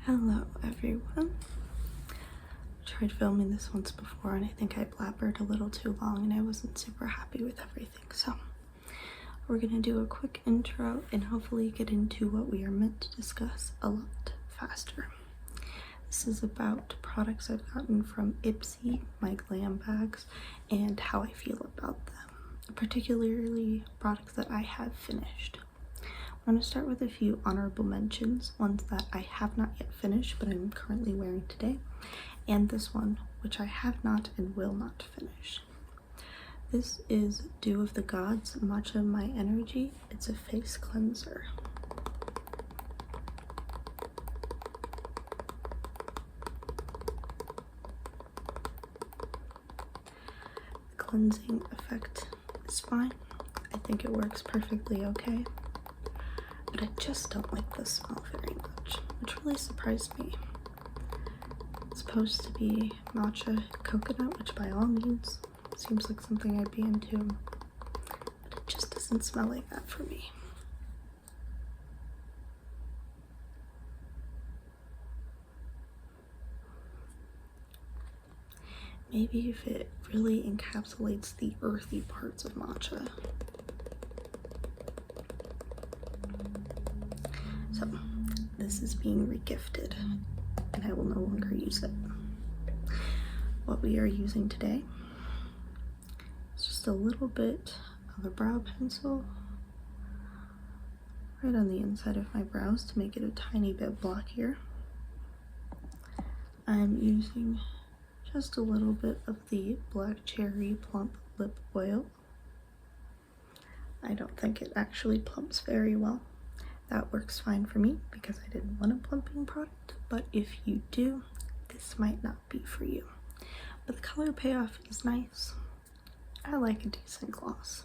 Hello everyone. I tried filming this once before and I think I blabbered a little too long and I wasn't super happy with everything. So we're gonna do a quick intro and hopefully get into what we are meant to discuss a lot faster. This is about products I've gotten from Ipsy, my glam bags, and how I feel about them, particularly products that I have finished. I'm going to start with a few honorable mentions, ones that I have not yet finished but I'm currently wearing today, and this one, which I have not and will not finish. This is Dew of the Gods Matcha My Energy. It's a face cleanser. The cleansing effect is fine. I think it works perfectly okay. But I just don't like the smell very much, which really surprised me. It's supposed to be matcha coconut, which by all means seems like something I'd be into, but it just doesn't smell like that for me. Maybe if it really encapsulates the earthy parts of matcha. So this is being regifted and I will no longer use it. What we are using today is just a little bit of a brow pencil right on the inside of my brows to make it a tiny bit blockier. I'm using just a little bit of the Black Cherry Plump Lip Oil. I don't think it actually plumps very well. That works fine for me because I didn't want a plumping product, but if you do, this might not be for you. But the color payoff is nice. I like a decent gloss.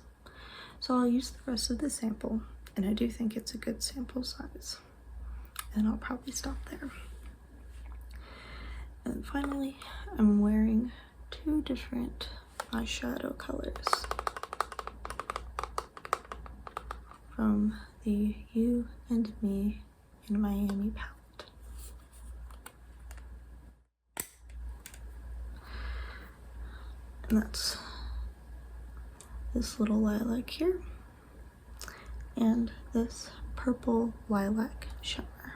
So I'll use the rest of the sample, and I do think it's a good sample size. And I'll probably stop there. And finally, I'm wearing two different eyeshadow colors from the You and Me in Miami palette. And that's this little lilac here and this purple lilac shimmer.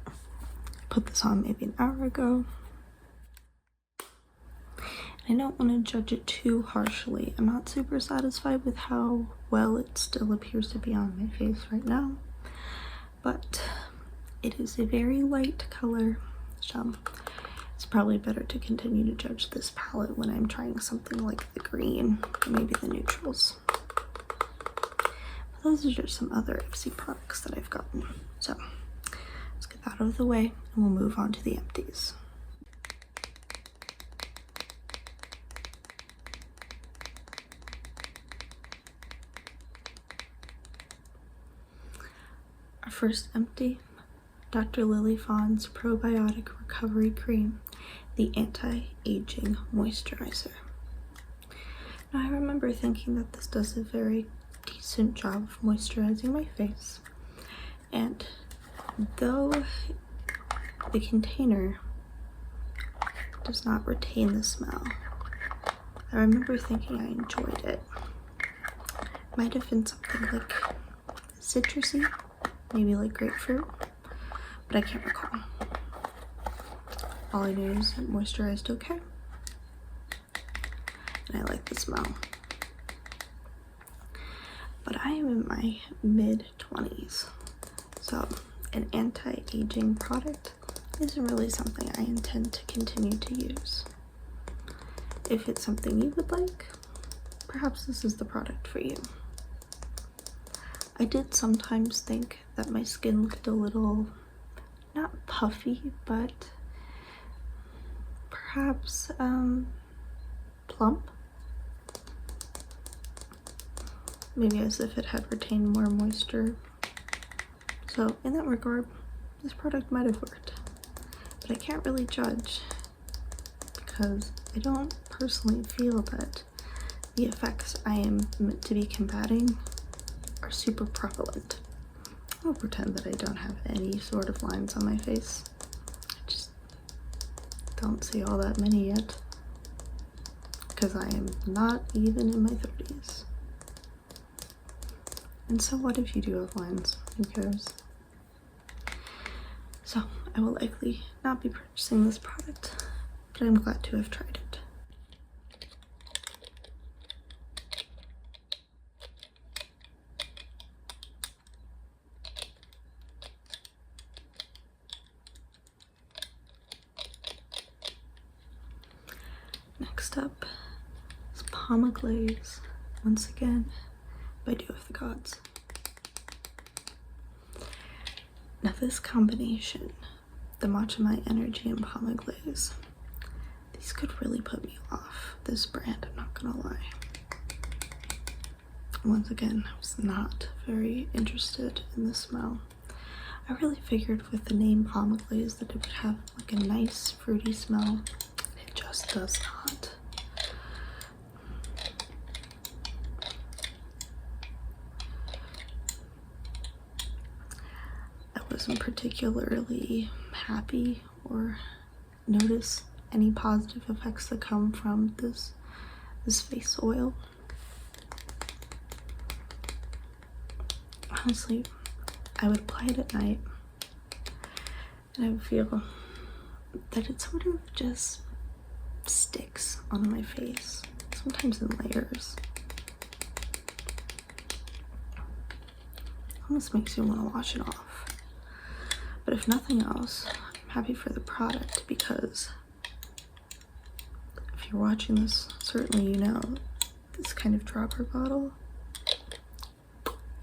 I put this on maybe an hour ago. I don't want to judge it too harshly. I'm not super satisfied with how well it still appears to be on my face right now, but it is a very light color, so it's probably better to continue to judge this palette when I'm trying something like the green or maybe the neutrals. But those are just some other Ipsy products that I've gotten. So let's get that out of the way and we'll move on to the empties. Our first empty, Dr. Lily Fawn's Probiotic Recovery Cream, the Anti-Aging Moisturizer. Now I remember thinking that this does a very decent job of moisturizing my face, and though the container does not retain the smell, I remember thinking I enjoyed it. It might have been something like citrusy, maybe like grapefruit, but I can't recall. All I know is it moisturized okay, and I like the smell. But I am in my mid-20s, so an anti-aging product isn't really something I intend to continue to use. If it's something you would like, perhaps this is the product for you. I did sometimes think that my skin looked a little, not puffy, but perhaps plump. Maybe as if it had retained more moisture. So in that regard, this product might have worked, but I can't really judge because I don't personally feel that the effects I am meant to be combating are super prevalent. I'll pretend that I don't have any sort of lines on my face. I just don't see all that many yet, because I am not even in my 30s. And so what if you do have lines? Who cares? So I will likely not be purchasing this product, but I'm glad to have tried it. Next up is Pomeglaze, once again by Dew of the Gods. Now this combination, the Matcha My Energy and Pomeglaze, these could really put me off this brand, I'm not gonna lie. Once again, I was not very interested in the smell. I really figured with the name Pomeglaze that it would have like a nice fruity smell. It just does not. I wasn't particularly happy or notice any positive effects that come from this face oil. Honestly, I would apply it at night and I would feel that it sort of just sticks onto my face, sometimes in layers. Almost makes you want to wash it off. But if nothing else, I'm happy for the product, because if you're watching this, certainly you know this kind of dropper bottle,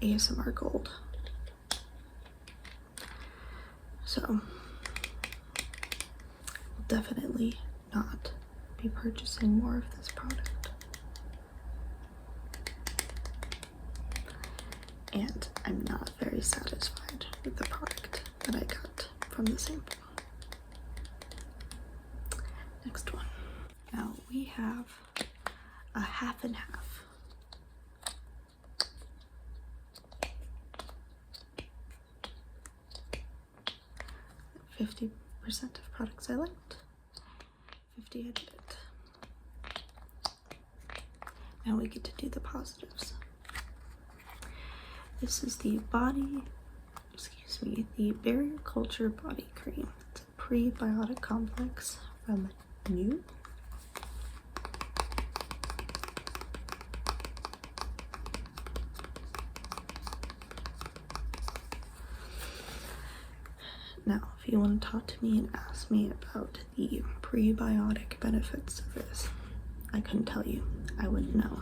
ASMR gold. So, I'll definitely not be purchasing more of this product. And I'm not very satisfied with the product that I got from the sample. Next one. Now we have a half and half. 50% of products I liked, 50 I didn't. Now we get to do the positives. This is the the Barrier Culture Body Cream. It's a prebiotic complex from New. Now, if you want to talk to me and ask me about the prebiotic benefits of this, I couldn't tell you. I wouldn't know.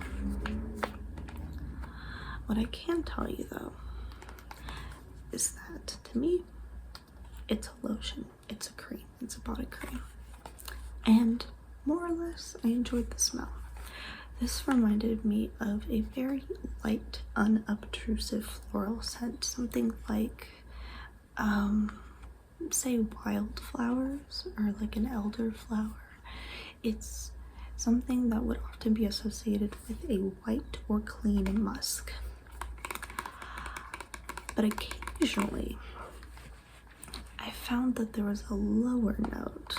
What I can tell you, though, is that to me, it's a lotion, it's a cream, it's a body cream. And more or less, I enjoyed the smell. This reminded me of a very light, unobtrusive floral scent, something like, say wildflowers or like an elderflower. It's something that would often be associated with a white or clean musk. But occasionally, I found that there was a lower note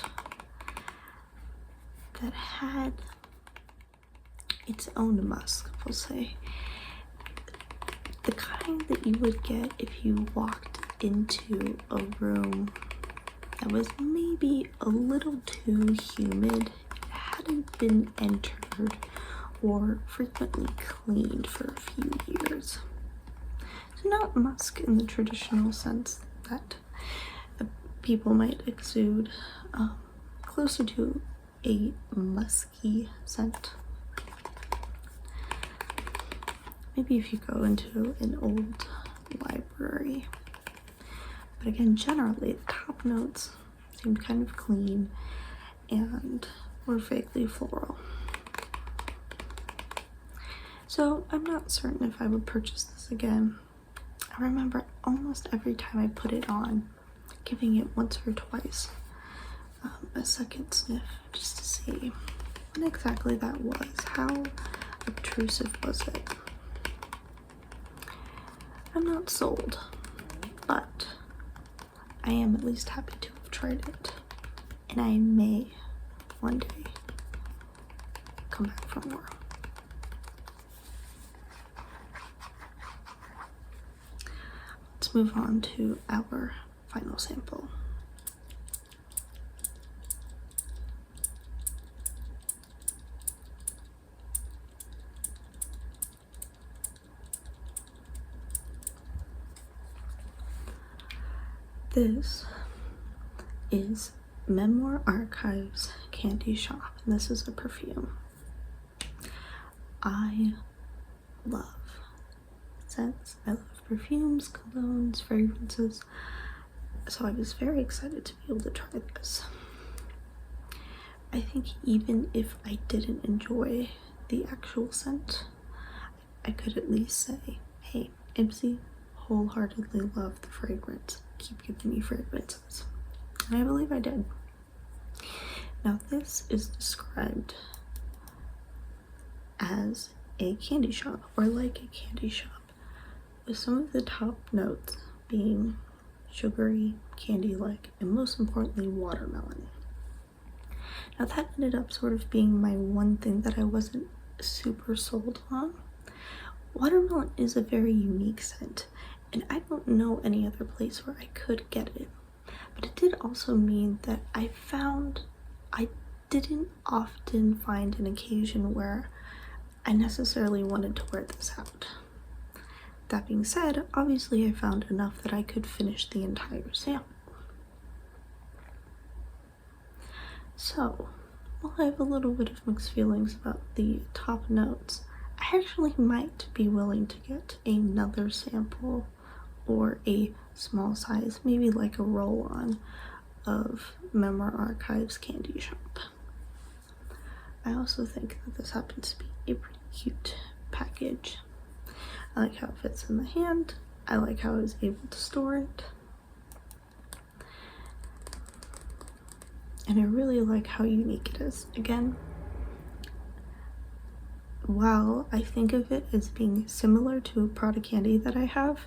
that had its own musk, we'll say. The kind that you would get if you walked into a room that was maybe a little too humid, it hadn't been entered or frequently cleaned for a few years. So not musk in the traditional sense that people might exude, closer to a musky scent. Maybe if you go into an old library. But again, generally, the top notes seemed kind of clean and were vaguely floral. So I'm not certain if I would purchase this again. I remember almost every time I put it on, giving it once or twice a second sniff just to see what exactly that was. How obtrusive was it? I'm not sold, but I am at least happy to have tried it, and I may one day come back for more. Let's move on to our final sample. This is Memoir Archives Candy Shop, and this is a perfume. I love scents. I love perfumes, colognes, fragrances, so I was very excited to be able to try this. I think even if I didn't enjoy the actual scent, I could at least say, hey, Ipsy, wholeheartedly love the fragrance. Keep giving me fragrances. And I believe I did. Now this is described as a candy shop, or like a candy shop, with some of the top notes being sugary, candy-like, and most importantly, watermelon. Now that ended up sort of being my one thing that I wasn't super sold on. Watermelon is a very unique scent, and I don't know any other place where I could get it. But it did also mean that I didn't often find an occasion where I necessarily wanted to wear this out. That being said, obviously I found enough that I could finish the entire sample. So, while I have a little bit of mixed feelings about the top notes, I actually might be willing to get another sample or a small size, maybe like a roll-on of Memoir Archives Candy Shop. I also think that this happens to be a pretty cute package. I like how it fits in the hand. I like how I was able to store it. And I really like how unique it is. Again, while I think of it as being similar to a Prada candy that I have,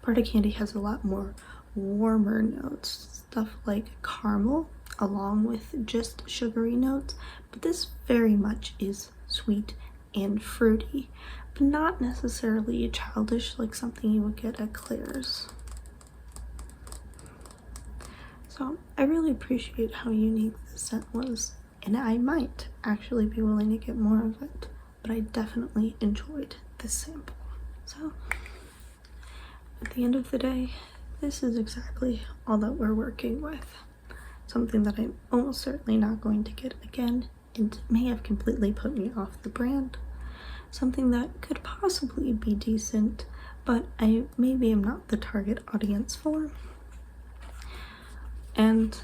Prada candy has a lot more warmer notes, stuff like caramel along with just sugary notes, but this very much is sweet and fruity, but not necessarily childish like something you would get at Claire's. So I really appreciate how unique this scent was, and I might actually be willing to get more of it, but I definitely enjoyed this sample. So at the end of the day, this is exactly all that we're working with. Something that I'm almost certainly not going to get again, and may have completely put me off the brand. Something that could possibly be decent, but I maybe am not the target audience for. And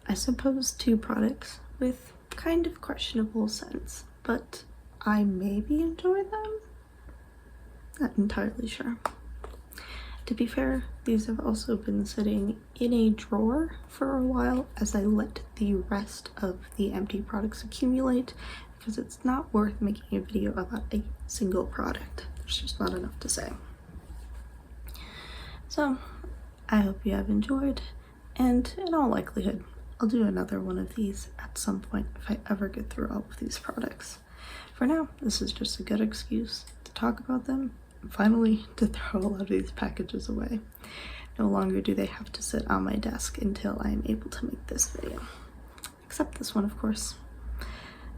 I suppose two products with kind of questionable scents, but I maybe enjoy them? Not entirely sure. To be fair, these have also been sitting in a drawer for a while as I let the rest of the empty products accumulate, because it's not worth making a video about a single product. There's just not enough to say. So, I hope you have enjoyed, and in all likelihood, I'll do another one of these at some point if I ever get through all of these products. For now, this is just a good excuse to talk about them, and finally to throw a lot of these packages away. No longer do they have to sit on my desk until I am able to make this video. Except this one, of course.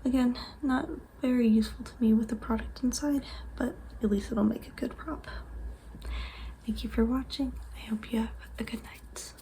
Again, not very useful to me with the product inside, but at least it'll make a good prop. Thank you for watching. I hope you have a good night.